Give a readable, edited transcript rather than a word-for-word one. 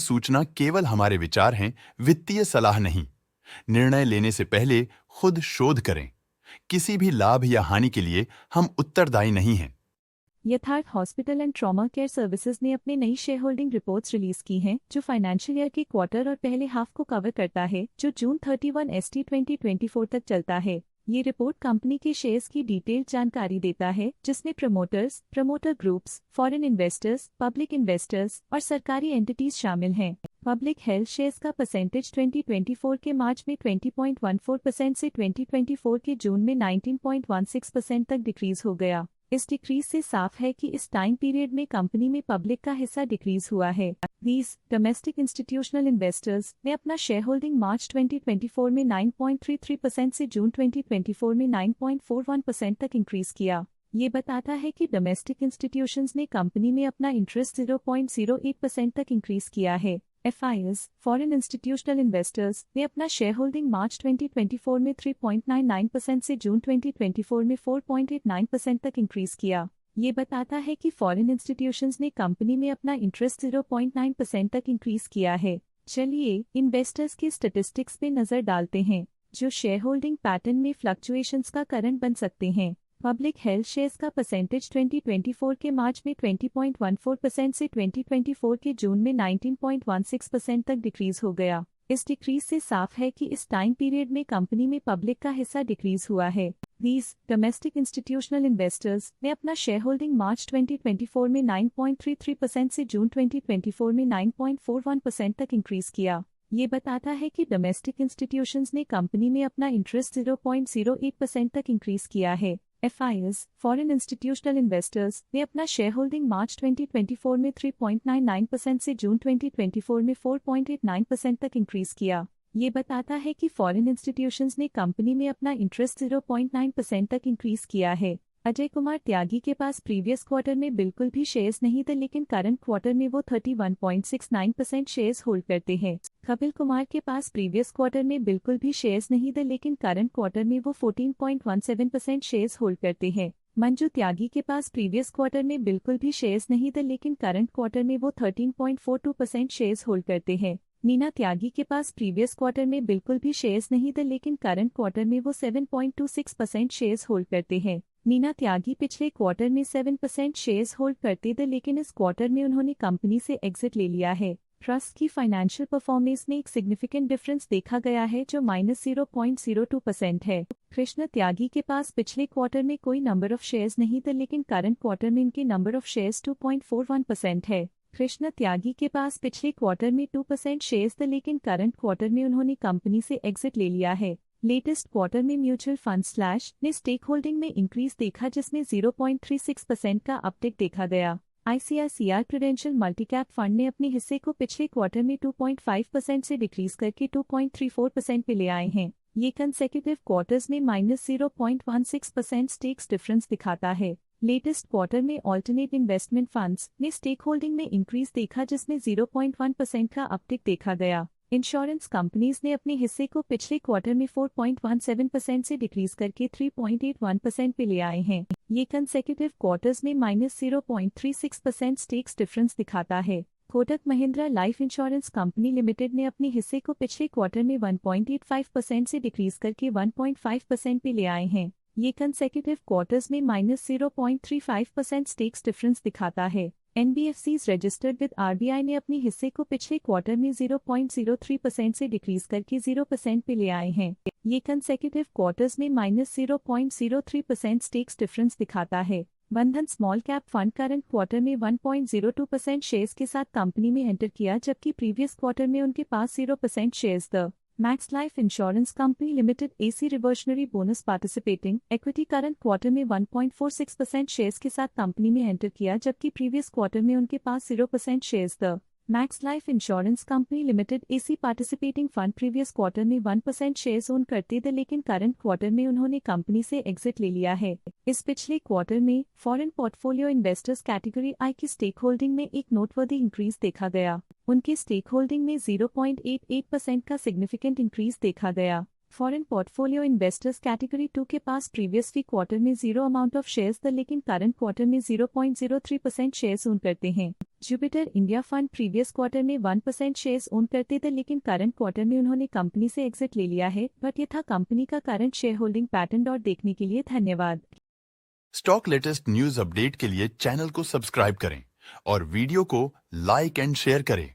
सूचना केवल हमारे विचार हैं, वित्तीय सलाह नहीं। निर्णय लेने से पहले खुद शोध करें। किसी भी लाभ या हानि के लिए हम उत्तरदायी नहीं हैं। यथार्थ hospital and trauma care services ने अपनी नई शेयर होल्डिंग रिपोर्ट्स रिलीज की हैं, जो फाइनेंशियल ईयर के क्वार्टर और पहले हाफ को कवर करता है, जो जून 31 ST 2024 तक चलता है। ये रिपोर्ट कंपनी के शेयर्स की डिटेल्ड जानकारी देता है, जिसमें promoters, promoter groups, foreign investors, public investors और सरकारी एंटिटीज शामिल हैं। पब्लिक हेल्थ शेयर्स का परसेंटेज 2024 के मार्च में 20.14% से 2024 के जून में 19.16% तक डिक्रीज हो गया। इस डिक्रीज से साफ है कि इस टाइम पीरियड में कंपनी में पब्लिक का हिस्सा डिक्रीज हुआ है। डोमेस्टिक इंस्टीट्यूशनल इन्वेस्टर्स ने अपना शेयर होल्डिंग मार्च 2024 में 9.33% से जून 2024 में 9.41% तक इंक्रीज किया। ये बताता है कि डोमेस्टिक इंस्टीट्यूशंस ने कंपनी में अपना इंटरेस्ट 0.08% तक इंक्रीज किया है। FIs, फॉरेन इंस्टीट्यूशनल इन्वेस्टर्स ने अपना शेयर होल्डिंग मार्च 2024 में 3.99% से जून 2024 में 4.89% तक इंक्रीज किया। ये बताता है कि फॉरेन इंस्टीट्यूशंस ने कंपनी में अपना इंटरेस्ट 0.9% तक इंक्रीज किया है। चलिए इन्वेस्टर्स के स्टैटिस्टिक्स पे नजर डालते हैं, जो शेयर होल्डिंग पैटर्न में फ्लक्चुएशंस का कारण बन सकते हैं। पब्लिक हेल्थ शेयर्स का परसेंटेज 2024 के मार्च में 20.14% से 2024 के जून में 19.16% तक डिक्रीज हो गया। इस डिक्रीज से साफ है कि इस टाइम पीरियड में कंपनी में पब्लिक का हिस्सा डिक्रीज हुआ है। डोमेस्टिक इंस्टीट्यूशनल इन्वेस्टर्स ने अपना शेयर होल्डिंग मार्च 2024 में 9.33% से जून 2024 में 9.41% तक इंक्रीज किया। ये बताता है कि डोमेस्टिक इंस्टीट्यूशंस ने कंपनी में अपना इंटरेस्ट 0.08% तक इंक्रीज किया है। FIs, फॉरेन इंस्टीट्यूशनल इन्वेस्टर्स ने अपना शेयर होल्डिंग मार्च 2024 में 3.99% से जून 2024 में 4.89% तक इंक्रीज किया। ये बताता है कि फॉरेन इंस्टीट्यूशंस ने कंपनी में अपना इंटरेस्ट 0.9% तक इंक्रीज किया है। अजय कुमार त्यागी के पास प्रीवियस क्वार्टर में बिल्कुल भी शेयर्स नहीं थे, लेकिन करंट क्वार्टर में वो 31.69% शेयर्स होल्ड करते हैं। कपिल कुमार के पास प्रीवियस क्वार्टर में बिल्कुल भी शेयर्स नहीं थे, लेकिन करंट क्वार्टर में वो 14.17% शेयर्स होल्ड करते हैं। मंजू त्यागी के पास प्रीवियस क्वार्टर में बिल्कुल भी शेयर्स नहीं थे, लेकिन करंट क्वार्टर में वो 13.42% शेयर्स होल्ड करते हैं। नीना त्यागी के पास प्रीवियस क्वार्टर में बिल्कुल भी शेयर्स नहीं थे, लेकिन करंट क्वार्टर में वो 7.26% शेयर्स होल्ड करते हैं। नीना त्यागी पिछले क्वार्टर में 7% शेयर्स होल्ड करते थे, लेकिन इस क्वार्टर में उन्होंने कंपनी से एग्जिट ले लिया है। ट्रस्ट की फाइनेंशियल परफॉर्मेंस में एक सिग्निफिकेंट डिफरेंस देखा गया है, जो -0.02% है। कृष्ण त्यागी के पास पिछले क्वार्टर में कोई नंबर ऑफ शेयर्स नहीं थे, लेकिन करंट क्वार्टर में इनके नंबर ऑफ शेयर्स 2.41% है। कृष्ण त्यागी के पास पिछले क्वार्टर में 2% शेयर्स थे, लेकिन करंट क्वार्टर में उन्होंने कंपनी से एग्जिट ले लिया है। लेटेस्ट क्वार्टर में म्यूचुअल फंड स्लैश ने स्टेक होल्डिंग में इंक्रीज देखा, जिसमें 0.36% का अपटिक देखा गया। ICICI प्रूडेंशियल मल्टीकैप फंड ने अपने हिस्से को पिछले क्वार्टर में 2.5% से डिक्रीज करके 2.34% पे ले आए हैं। ये कंसेक्यूटिव क्वार्टर्स में -0.16% स्टेक्स डिफरेंस दिखाता है। लेटेस्ट क्वार्टर में ऑल्टरनेट इन्वेस्टमेंट फंड्स ने स्टेक होल्डिंग में इंक्रीज देखा, जिसमें 0.1% का अपटिक देखा गया। इंश्योरेंस कंपनीज ने अपने हिस्से को पिछले क्वार्टर में 4.17% से डिक्रीज करके 3.81% पे ले आए हैं। ये कंसेक्यूटिव क्वार्टर्स में -0.36% स्टेक्स डिफरेंस दिखाता है। Kotak Mahindra life Insurance Company limited ने अपने हिस्से को पिछले क्वार्टर में 1.85% से डिक्रीज करके 1.5% पे ले आए हैं। ये कंसेक्यूटिव क्वार्टर्स में -0.35% स्टेक्स डिफरेंस दिखाता है। NBFCs रजिस्टर्ड विद RBI ने अपने हिस्से को पिछले क्वार्टर में 0.03% से डिक्रीज करके 0% पे ले आए हैं। ये कंसेक्यूटिव क्वार्टर्स में -0.03% स्टेक्स डिफरेंस दिखाता है। बंधन small cap fund current quarter में 1.02% शेयर्स के साथ कंपनी में एंटर किया, जबकि प्रीवियस क्वार्टर में उनके पास 0% शेयर्स थे। Max Life Insurance Company Limited AC reversionary bonus participating equity current quarter में 1.46% शेयर्स के साथ कंपनी में एंटर किया, जबकि प्रीवियस क्वार्टर में उनके पास 0% शेयर्स थे। Max Life Insurance Company Limited AC participating fund previous quarter में 1% शेयर्स ओन करते थे, लेकिन करंट क्वार्टर में उन्होंने कंपनी से एग्जिट ले लिया है। इस पिछले क्वार्टर में foreign portfolio investors category I की स्टेक होल्डिंग में एक नोटवर्दी इंक्रीज देखा गया। उनके स्टेक होल्डिंग में 0.88% का सिग्निफिकेंट इंक्रीज देखा गया। फॉरेन पोर्टफोलियो इन्वेस्टर्स कैटेगरी 2 के पास प्रीवियसली क्वार्टर में 0 अमाउंट ऑफ शेयर्स थे, लेकिन करंट क्वार्टर में 0.03% शेयर्स ओन करते हैं। Jupiter India fund previous quarter में 1% शेयर्स ओन करते थे, लेकिन करंट क्वार्टर में उन्होंने कंपनी से एग्जिट ले लिया है। बट ये था कंपनी का करंट शेयर होल्डिंग पैटर्न। और देखने के लिए धन्यवाद। स्टॉक लेटेस्ट न्यूज अपडेट के लिए चैनल को सब्सक्राइब करें और वीडियो को लाइक एंड शेयर करें।